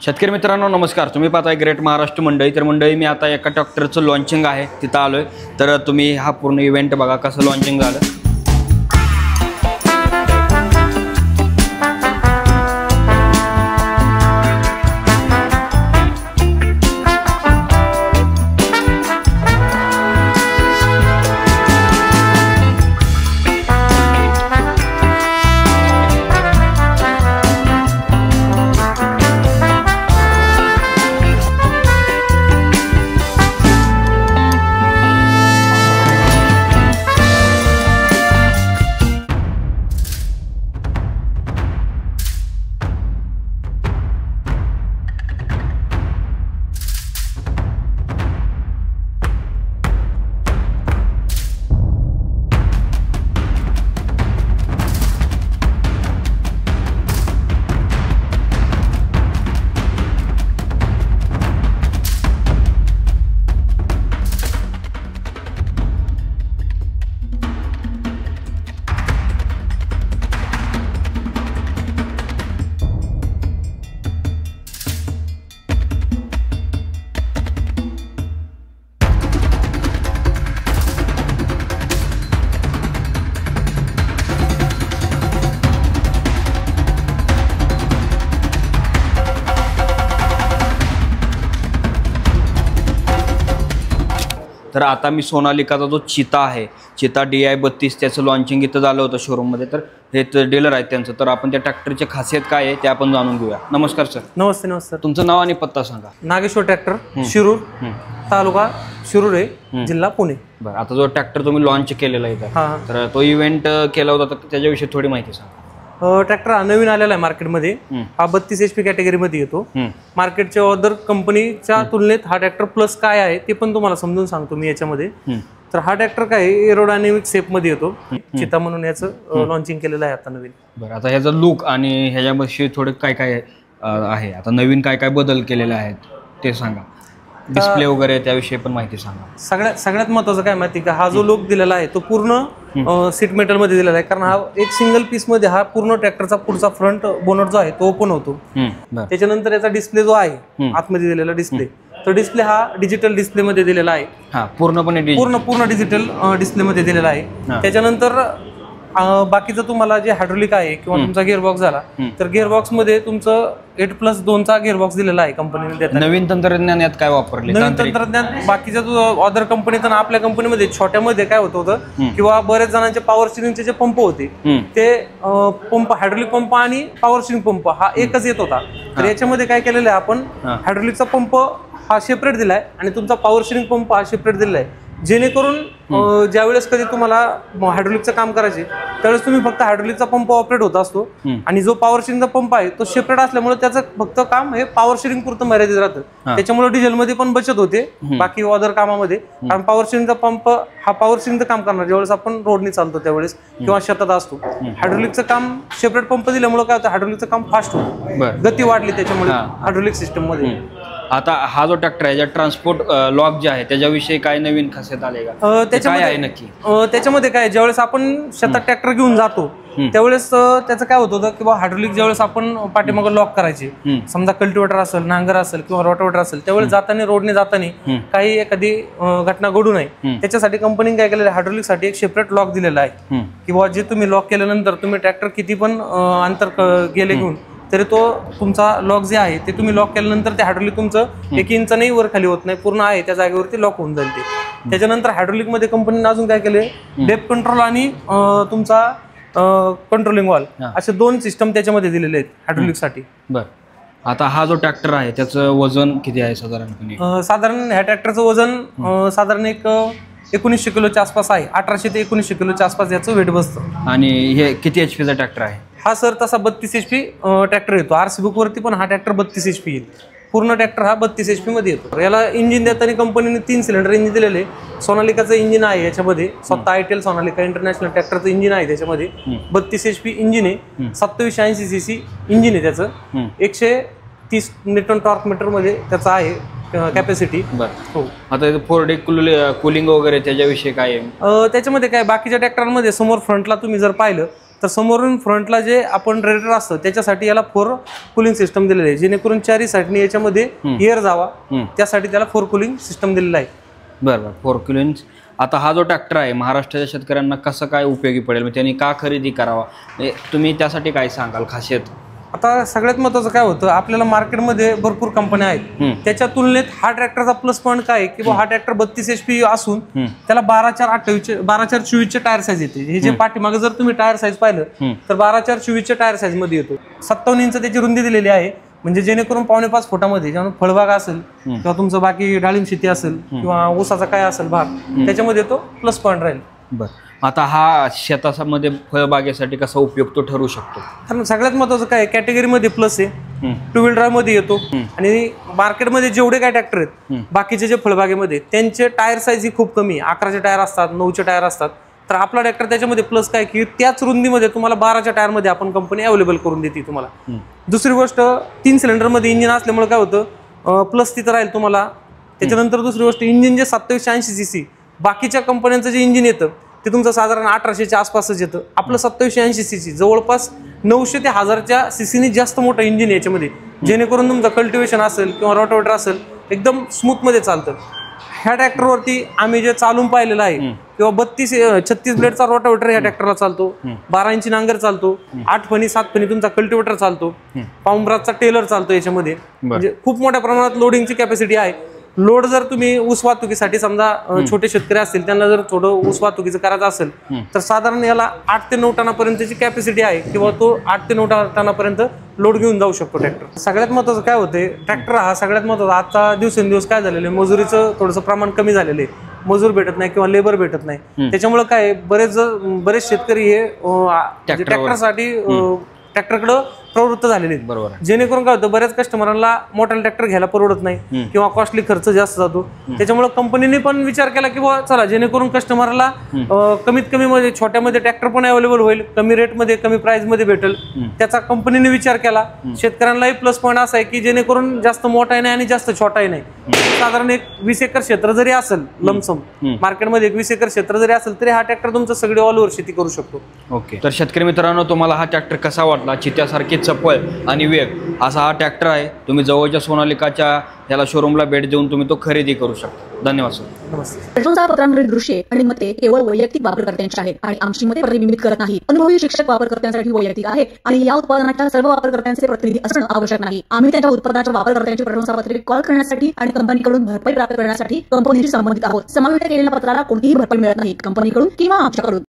शेतकरी मित्रांनो नमस्कार. तुम्ही पाहताय ग्रेट महाराष्ट्र मंडई. तर मंडई मी आता एका ट्रॅक्टरचं लॉन्चिंग आहे तिथं आलोय. तर तुम्ही हा पूर्ण इव्हेंट बघा कसं लॉन्चिंग झालं. तर आता मी सोनालिकाचा जो चिता आहे, चिता DI32 त्याचं लॉन्चिंग इथं झालं होतं शोरूममध्ये. तर हे डीलर आहेत त्यांचं. तर आपण त्या ट्रॅक्टरची खासियत काय आहे ते आपण जाणून घेऊया. नमस्कार सर. नमस्ते. नमस्कार. तुमचं नाव आणि पत्ता सांगा. नागेश्वर ट्रॅक्टर, शिरूर तालुका शिरूर आहे, जिल्हा पुणे. बरं, आता जो ट्रॅक्टर तुम्ही लॉन्च केलेला आहे तर तो इव्हेंट केला होता, तर त्याच्याविषयी थोडी माहिती सांगा. ट्रॅक्टर हा नवीन आलेला आहे मार्केटमध्ये. हा 32 HP कॅटेगरीमध्ये येतो. मार्केटच्या अदर कंपनीच्या तुलनेत हा ट्रॅक्टर प्लस काय आहे ते पण तुम्हाला समजून सांगतो मी याच्यामध्ये. तर हा ट्रॅक्टर काय एरोडायनेमिक शेप मध्ये येतो. चिता म्हणून याचं लॉन्चिंग केलेलं आहे आता नवीन. बरं, आता ह्याचा लुक आणि ह्याच्याविषयी थोडे काय काय आहे, आता नवीन काय काय बदल केलेले आहेत ते सांगा. डिस्प्ले वगैरे त्याविषयी पण माहिती सांगा. सगळ्यात महत्वाचं काय माहिती का, हा जो लुक दिलेला आहे तो पूर्ण सीट मेटल मध्ये दिलेला आहे. कारण हा एक सिंगल पीस मध्ये हा पूर्ण ट्रॅक्टरचा पुढचा फ्रंट बोनट जो आहे तो ओपन होतो. त्याच्यानंतर याचा डिस्प्ले जो आहे आतमध्ये दिलेला डिस्प्ले, तो डिस्प्ले हा डिजिटल डिस्प्ले मध्ये दिलेला आहे. पूर्ण डिजिटल डिस्प्ले मध्ये दिलेला आहे. त्याच्यानंतर बाकीचं तुम्हाला जे हायड्रोलिक आहे किंवा तुमचा गिअरबॉक्स झाला तर गिअरबॉक्स मध्ये तुमचं 8+2 चा गिअरबॉक्स दिलेला आहे कंपनीने. नवीन तंत्रज्ञान यात काय वापरले? नवीन तंत्रज्ञान बाकीच्या अदर कंपनीत आणि आपल्या कंपनीमध्ये छोट्यामध्ये काय होतं किंवा बऱ्याच जणांचे पॉवर स्टीरिंगचे जे पंप होते ते पंप हायड्रोलिक पंप आणि पॉवर स्टीरिंग पंप हा एकच येत होता. तर याच्यामध्ये काय केलेलं आहे आपण, हायड्रोलिकचा पंप हा सेपरेट दिलाय आणि तुमचा पॉवर स्टीरिंग पंप हा सेपरेट दिलेला आहे. जेणेकरून ज्यावेळेस कधी तुम्हाला हायड्रोलिकचं काम करायचे त्यावेळेस तुम्ही फक्त हायड्रोलिकचा पंप ऑपरेट होत असतो आणि जो पॉवर स्टीरिंगचा पंप आहे तो सेपरेट असल्यामुळे त्याचं फक्त काम हे पॉवर स्टीरिंग पुरतं मर्यादित राहतं. त्याच्यामुळे डिझेलमध्ये पण बचत होते बाकी अदर कामामध्ये. कारण पॉवर स्टीरिंगचा पंप हा पॉवर स्टीरिंगचं काम करणार ज्यावेळेस आपण रोडने चालतो त्यावेळेस किंवा शेतात असतो. हायड्रोलिकचं काम सेपरेट पंप दिल्यामुळे काय होतं, हायड्रोलिकचं काम फास्ट होतं, गती वाढली त्याच्यामुळे हायड्रोलिक सिस्टम मध्ये. आता हा जो ट्रॅक्टर आहे, ट्रान्सपोर्ट लॉक जे आहे त्याच्याविषयी काय नवीन खासियत आले का? त्याच्यामध्ये नक्की त्याच्यामध्ये काय, ज्यावेळेस आपण शेतात ट्रॅक्टर घेऊन जातो त्यावेळेस त्याचं काय होत होतं किंवा हायड्रोलिक ज्यावेळेस आपण पाठीमागे लॉक करायचे, समजा कल्टिवेटर असेल, नांगर असेल किंवा रोटावेटर असेल, त्यावेळेस जाताना रोडने जाताना काही एखादी घटना घडू नये त्याच्यासाठी कंपनीने काय केलेलं आहे, हायड्रोलिक साठी एक सेपरेट लॉक दिलेला आहे. किंवा जे तुम्ही लॉक केल्यानंतर तुम्ही ट्रॅक्टर किती पण अंतर गेले घेऊन तरी तो तुमचा लॉक जे आहे ते तुम्ही लॉक केल्यानंतर ते हायड्रोलिक तुमचं 1 इंच नाही वर खाली होत नाही, पूर्ण आहे त्या जागेवरती लॉक होऊन जाईल ते. त्याच्यानंतर हायड्रोलिक मध्ये कंपनीने अजून काय केले, डेप्थ कंट्रोल आणि तुमचा कंट्रोलिंग वॉल असे 2 सिस्टम त्याच्यामध्ये दिलेले आहेत हायड्रोलिक साठी. बरं, आता हा जो ट्रॅक्टर आहे त्याचं वजन किती आहे साधारणपणे? साधारण ह्या ट्रॅक्टरचं वजन साधारण एक 1900 किलोच्या आसपास आहे. 1800 ते 1900 किलोच्या आसपास याचं वेट बसतं. आणि हे किती HP चा ट्रॅक्टर आहे? हा सर तसा 32 HP ट्रॅक्टर येतो. RC बुक वरती पण हा ट्रॅक्टर 32 HP येईल. पूर्ण ट्रॅक्टर हा 32 HP मध्ये येतो. याला इंजिन देताना कंपनीने 3 सिलेंडर इंजिन दिलेले. सोनालिकाचं इंजिन आहे याच्यामध्ये, स्वतः ITL सोनालिका इंटरनॅशनल ट्रॅक्टरचं इंजिन आहे त्याच्यामध्ये. 32 HP इंजिन आहे, 2780 cc इंजिन आहे त्याचं, 130 न्यूटन टॉर्क मीटर मध्ये त्याचं आहे कॅपॅसिटी. हो. आता 4D कूलिंग वगैरे त्याच्याविषयी काय आहे? त्याच्यामध्ये काय, बाकीच्या ट्रॅक्टरमध्ये समोर फ्रंटला तुम्ही जर पाहिलं तर समोरून फ्रंटला जे आपण रेडिएटर असतं त्याच्यासाठी याला 4 कूलिंग सिस्टम दिलेलं आहे, जेणेकरून चारही साईडने याच्यामध्ये एअर जावा त्यासाठी त्याला 4 कूलिंग सिस्टम दिलेलं आहे. बरोबर, 4 कूलिंग. आता हा जो ट्रॅक्टर आहे महाराष्ट्राच्या शेतकऱ्यांना कसं काय उपयोगी पडेल, म्हणजे त्यांनी का खरेदी करावा, तुम्ही त्यासाठी काय सांगाल खासियत? आता सगळ्यात महत्त्वाचं काय होतं, आपल्याला मार्केटमध्ये भरपूर कंपन्या आहेत, त्याच्या तुलनेत हा ट्रॅक्टरचा प्लस पॉईंट काय की हा ट्रॅक्टर 32 HP असून त्याला 12/4/24 टायर साईज येते. हे जे पाठीमागे जर तुम्ही टायर साईज पाहिलं तर 12/4/24 टायर साईज मध्ये येतो. 57 इंच त्याची रुंदी दिलेली आहे, म्हणजे जेणेकरून 5.25 फुटामध्ये जेव्हा फळबाग असेल किंवा तुमचं बाकी डाळिंब शेती असेल किंवा ऊसाचा काय असेल भाग त्याच्यामध्ये तो प्लस पॉईंट राहील. बरं, आता हा शेतामध्ये फळबागेसाठी कसा उपयुक्त ठरू शकतो? कारण सगळ्यात महत्वाचं काय कॅटेगरीमध्ये प्लस आहे, 2 व्हील ड्राईव्ह मध्ये येतो आणि मार्केटमध्ये जेवढे काय ट्रॅक्टर आहेत बाकीचे जे फळबागेमध्ये त्यांचे टायर साईज ही खूप कमी आहे, 11चे टायर असतात, 9चे टायर असतात. तर आपला ट्रॅक्टर त्याच्यामध्ये प्लस काय की त्याच रुंदीमध्ये तुम्हाला 12च्या टायरमध्ये आपण कंपनी अवेलेबल करून देते तुम्हाला. दुसरी गोष्ट 3 सिलेंडरमध्ये इंजिन असल्यामुळे काय होतं प्लस तिथं राहील तुम्हाला. त्याच्यानंतर दुसरी गोष्ट इंजिन जे 2780 cc बाकीच्या कंपन्यांचं जे इंजिन येतं ते तुमचं साधारण 1800च्या आसपासच येतं, आपलं 2780 cc जवळपास 900 ते 1000च्या सीसीने जास्त मोठं इंजिन याच्यामध्ये, जेणेकरून तुमचं कल्टिवेशन असेल किंवा रोटावेटर असेल एकदम स्मूथ मध्ये चालतं. ह्या ट्रॅक्टरवरती आम्ही जे चालून पाहिलेलं आहे किंवा 36 ब्लेडचा रोटावेटर ह्या ट्रॅक्टरला चालतो, 12 इंची नांगर चालतो, 8 फणी 7 फणी तुमचा कल्टिवेटर चालतो, पाऊंब्राचा टेलर चालतो याच्यामध्ये, म्हणजे खूप मोठ्या प्रमाणात लोडिंगची कॅपॅसिटी आहे. लोड जर तुम्ही ऊस वाहतुकीसाठी समजा छोटे शेतकरी असतील त्यांना जर थोडं ऊस वाहतुकीचं करायचं असेल तर साधारण याला 8 ते 9 टनापर्यंतची कॅपॅसिटी आहे किंवा तो 8 ते 9 टनापर्यंत लोड घेऊन जाऊ शकतो ट्रॅक्टर. सगळ्यात महत्त्वाचं काय होते ट्रॅक्टर हा सगळ्यात महत्त्वाचा आता दिवसेंदिवस काय झालेलं आहे मजुरीचं थोडंसं प्रमाण कमी झालेलं आहे, मजूर भेटत नाही किंवा लेबर भेटत नाही, त्याच्यामुळे काय बरेच शेतकरी हे ट्रॅक्टरसाठी ट्रॅक्टरकडे प्रवृत्त झालेले आहेत. बरोबर, जेणेकरून काय होतं बऱ्याच कस्टमरांना मोठा ट्रॅक्टर घ्यायला परवडत नाही किंवा कॉस्टली खर्च जास्त जातो. त्याच्यामुळे कंपनीने पण विचार केला की बाबा चला जेणेकरून कस्टमरला कमीत कमी मध्ये छोट्यामध्ये ट्रॅक्टर पण अवेलेबल होईल, कमी रेटमध्ये कमी प्राइस मध्ये भेटेल, त्याचा कंपनीने विचार केला. शेतकऱ्यांनाही प्लस पॉईंट असा आहे की जेणेकरून जास्त मोठाही नाही आणि जास्त छोटाही नाही, साधारण एक 20 एकर क्षेत्र जरी असेल लमसम मार्केटमध्ये 20 एकर क्षेत्र जरी असेल तरी हा ट्रॅक्टर तुमचं सगळी ऑल ओव्हर शेती करू शकतो. ओके, तर शेतकरी मित्रांनो तुम्हाला हा ट्रॅक्टर कसा वाटला? चित्यासारखी चपळ आणि वेग असा हा ट्रॅक्टर आहे. तुम्ही जवळच्या सोनालिकाच्या याला शोरूमला भेट देऊन तुम्ही तो खरेदी करू शकता. धन्यवाद सर. नमस्ते. पेट्रोलच्या पत्रांवरील दृश्ये आणि मते केवळ वैयक्तिक वापरकर्त्यांची आहेत आणि आमची मते प्रतिबिंबित करत नाहीत. अनुभवी शिक्षक वापरकर्त्यांसाठी वैयक्तिक आहे आणि या उत्पादनाच्या सर्व वापरकर्त्यांचे प्रतिनिधी असणं आवश्यक नाही. आम्ही त्यांच्या उत्पादनाच्या वापरकर्त्यांची प्रशंसापत्रे कॉल करण्यासाठी आणि कंपनीकडून भरपाई प्राप्त करण्यासाठी कंपनीशी संबंधित आहोत. समाविष्ट केलेल्या पत्राला कोणतीही भरपाई मिळत नाही कंपनीकडून किंवा आमच्याकडून.